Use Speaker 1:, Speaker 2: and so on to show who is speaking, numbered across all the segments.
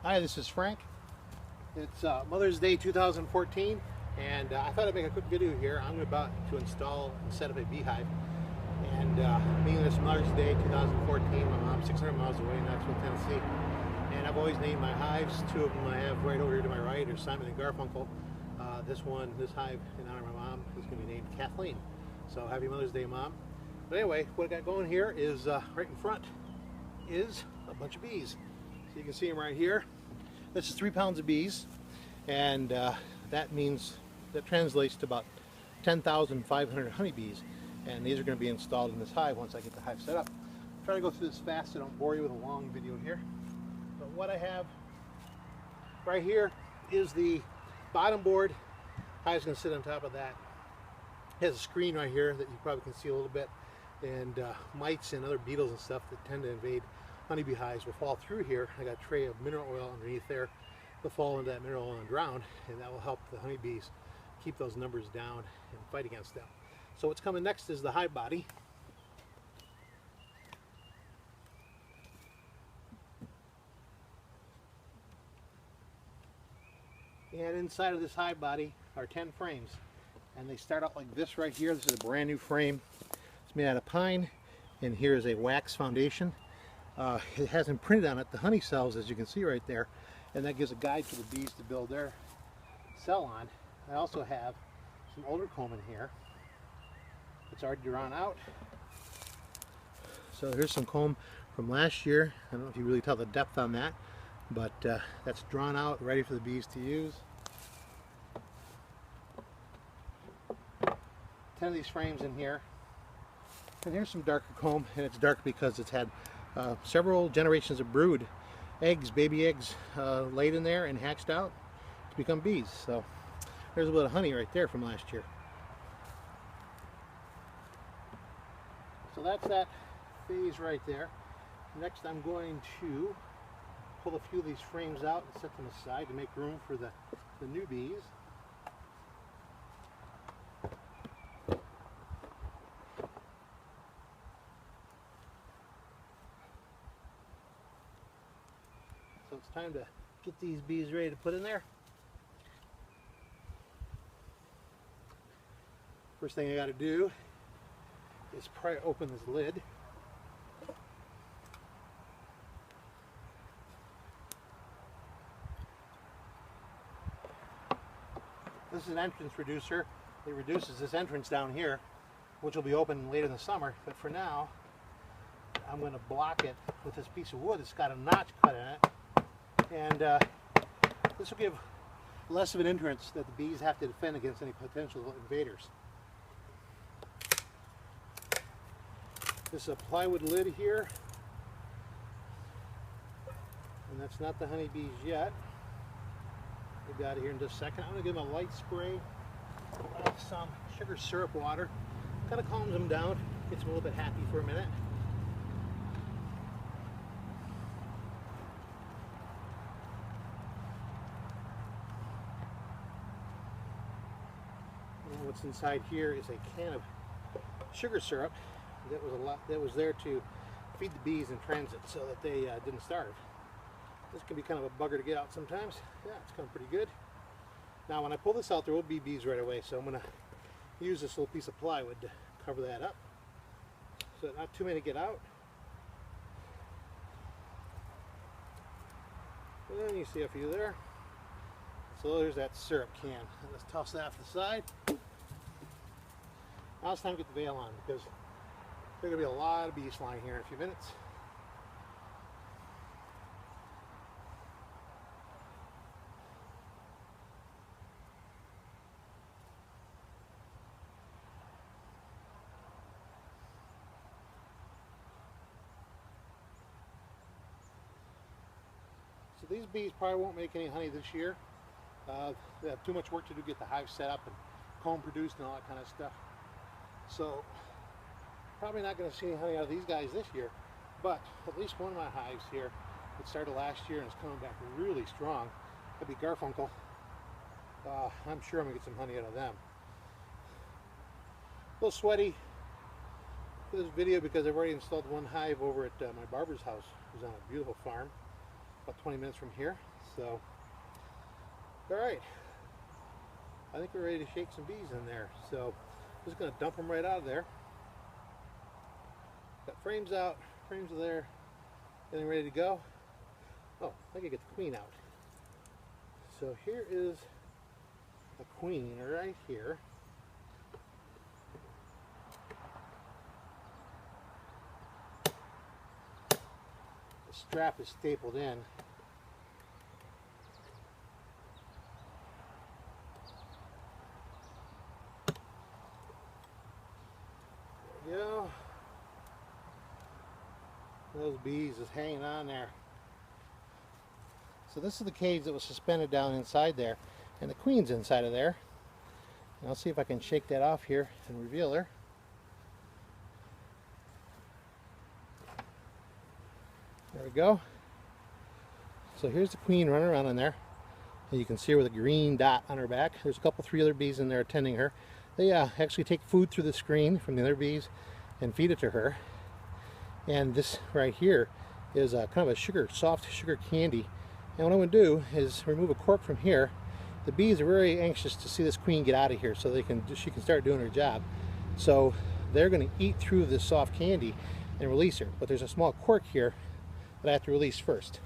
Speaker 1: Hi, this is Frank. It's Mother's Day 2014, and I thought I'd make a quick video here. I'm about to install and set up a beehive. And being this Mother's Day 2014, my mom's 600 miles away in Knoxville, Tennessee. And I've always named my hives. Two of them I have right over here to my right are Simon and Garfunkel. This hive in honor of my mom is going to be named Kathleen. So happy Mother's Day, Mom. But anyway, what I got going here is right in front is a bunch of bees. So you can see them right here. This is 3 pounds of bees, and that translates to about 10,500 honeybees. And these are going to be installed in this hive once I get the hive set up. I'll try to go through this fast so I don't bore you with a long video here. But what I have right here is the bottom board. Hive's going to sit on top of that. It has a screen right here that you probably can see a little bit, and mites and other beetles and stuff that tend to invade honeybee hives will fall through here. I got a tray of mineral oil underneath there. They'll fall into that mineral oil and drown, and that will help the honeybees keep those numbers down and fight against them. So what's coming next is the hive body. And inside of this hive body are 10 frames, and they start out like this right here. This is a brand new frame. It's made out of pine, and here is a wax foundation. It has imprinted on it the honey cells, as you can see right there, and that gives a guide for the bees to build their cell on. I also have some older comb in here. It's already drawn out. So here's some comb from last year. I don't know if you really tell the depth on that, but that's drawn out, ready for the bees to use. 10 of these frames in here. And here's some darker comb, and it's dark because it's had several generations of brood eggs, baby eggs, laid in there and hatched out to become bees. So there's a little honey right there from last year. So that's that phase right there. Next, I'm going to pull a few of these frames out and set them aside to make room for the new bees. So it's time to get these bees ready to put in there. First thing I got to do is pry open this lid. This is an entrance reducer. It reduces this entrance down here, which will be open later in the summer. But for now, I'm going to block it with this piece of wood. It's got a notch cut in it. And this will give less of an entrance that the bees have to defend against any potential invaders. This is a plywood lid here, and that's not the honeybees yet. We'll be out of here in just a second. I'm going to give them a light spray of some sugar syrup water. Kind of calms them down, gets them a little bit happy for a minute. And what's inside here is a can of sugar syrup that was there to feed the bees in transit so that they didn't starve. This can be kind of a bugger to get out sometimes. Yeah, it's coming pretty good. Now when I pull this out, there will be bees right away, so I'm going to use this little piece of plywood to cover that up so that not too many get out. And then you see a few there. So there's that syrup can. Let's toss that off the side. Now it's time to get the veil on, because there are going to be a lot of bees flying here in a few minutes. So these bees probably won't make any honey this year. They have too much work to do to get the hive set up and comb produced and all that kind of stuff. So probably not going to see any honey out of these guys this year, but at least one of my hives here that started last year and is coming back really strong. That'd be Garfunkel. I'm sure I'm going to get some honey out of them. A little sweaty for this video because I've already installed one hive over at my barber's house, who's on a beautiful farm. about 20 minutes from here. So, all right. I think we're ready to shake some bees in there. So, I'm just going to dump them right out of there. Got frames out, frames are there, getting ready to go. Oh, I can get the queen out. So here is the queen right here. The strap is stapled in. There we go. Those bees is hanging on there. So this is the cage that was suspended down inside there, and the queen's inside of there. And I'll see if I can shake that off here and reveal her. There we go. So here's the queen running around in there. And you can see her with a green dot on her back. There's a couple, 3 other bees in there attending her. They actually take food through the screen from the other bees and feed it to her. And this right here is kind of a soft sugar candy. And what I'm going to do is remove a cork from here. The bees are very anxious to see this queen get out of here so she can start doing her job. So they're going to eat through this soft candy and release her. But there's a small cork here that I have to release first.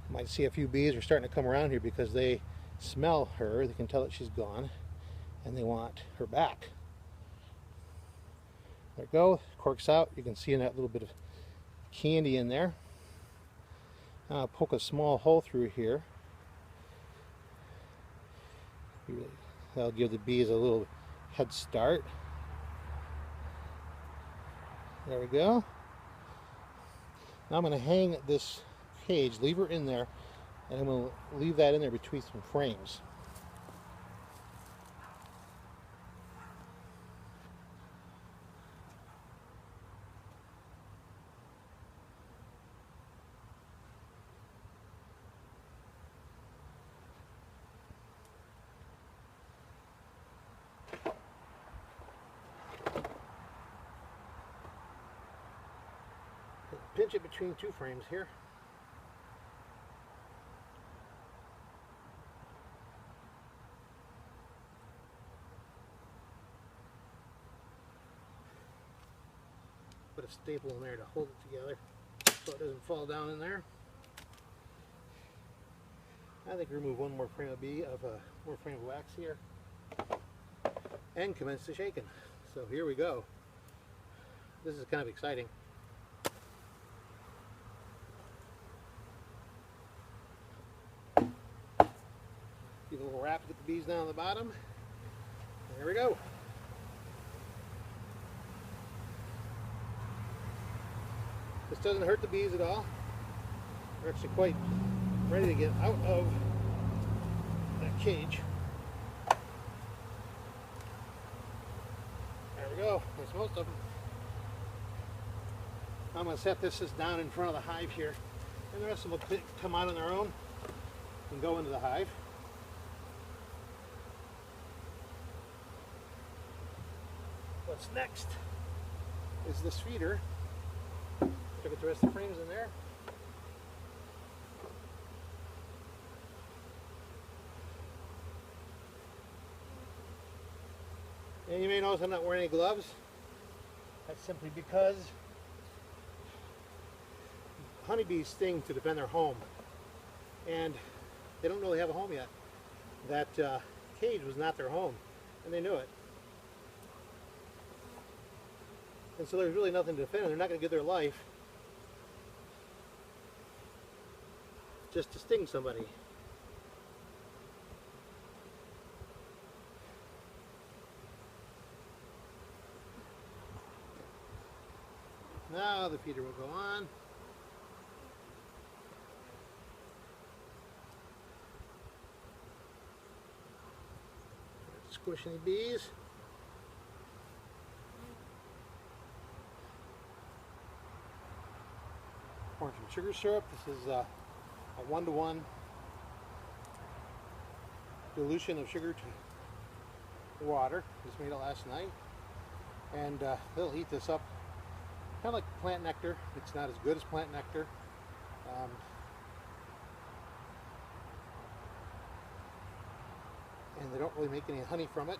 Speaker 1: You might see a few bees are starting to come around here because they smell her. They can tell that she's gone and they want her back. There we go, cork's out. You can see that little bit of candy in there. Now I'll poke a small hole through here. That'll give the bees a little head start. There we go. Now I'm going to hang this cage, leave her in there, and I'm going to leave that in there between some frames. Pinch it between 2 frames here. Put a staple in there to hold it together so it doesn't fall down in there. I think remove one more frame of wax here and commence the shaking. So here we go. This is kind of exciting. Give a little wrap to get the bees down on the bottom. There we go. This doesn't hurt the bees at all. They're actually quite ready to get out of that cage. There we go. That's most of them. I'm going to set this down in front of the hive here, and the rest of them will come out on their own and go into the hive. What's next is this feeder. Get the rest of the frames in there. And you may notice I'm not wearing any gloves. That's simply because honeybees sting to defend their home. And they don't really have a home yet. That cage was not their home, and they knew it. And so there's really nothing to defend. They're not going to give their life just to sting somebody. Now the feeder will go on. Squish any bees. Pouring some sugar syrup. This is a 1-to-1 dilution of sugar to water. Just made it last night. And they'll heat this up kind of like plant nectar. It's not as good as plant nectar, And they don't really make any honey from it.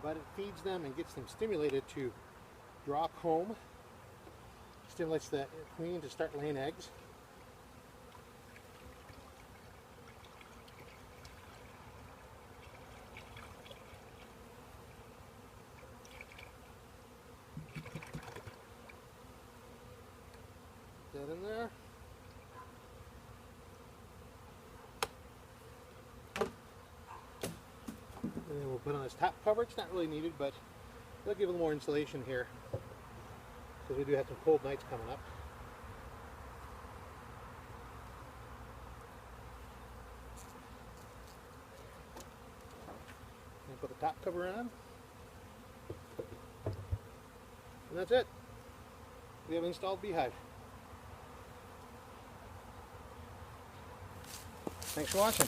Speaker 1: But it feeds them and gets them stimulated to draw comb. Stimulates the queen to start laying eggs. Put that in there. And then we'll put on this top cover. It's not really needed, but it'll give a little more insulation here because we do have some cold nights coming up. And put the top cover on. And that's it. We have an installed beehive. Thanks for watching.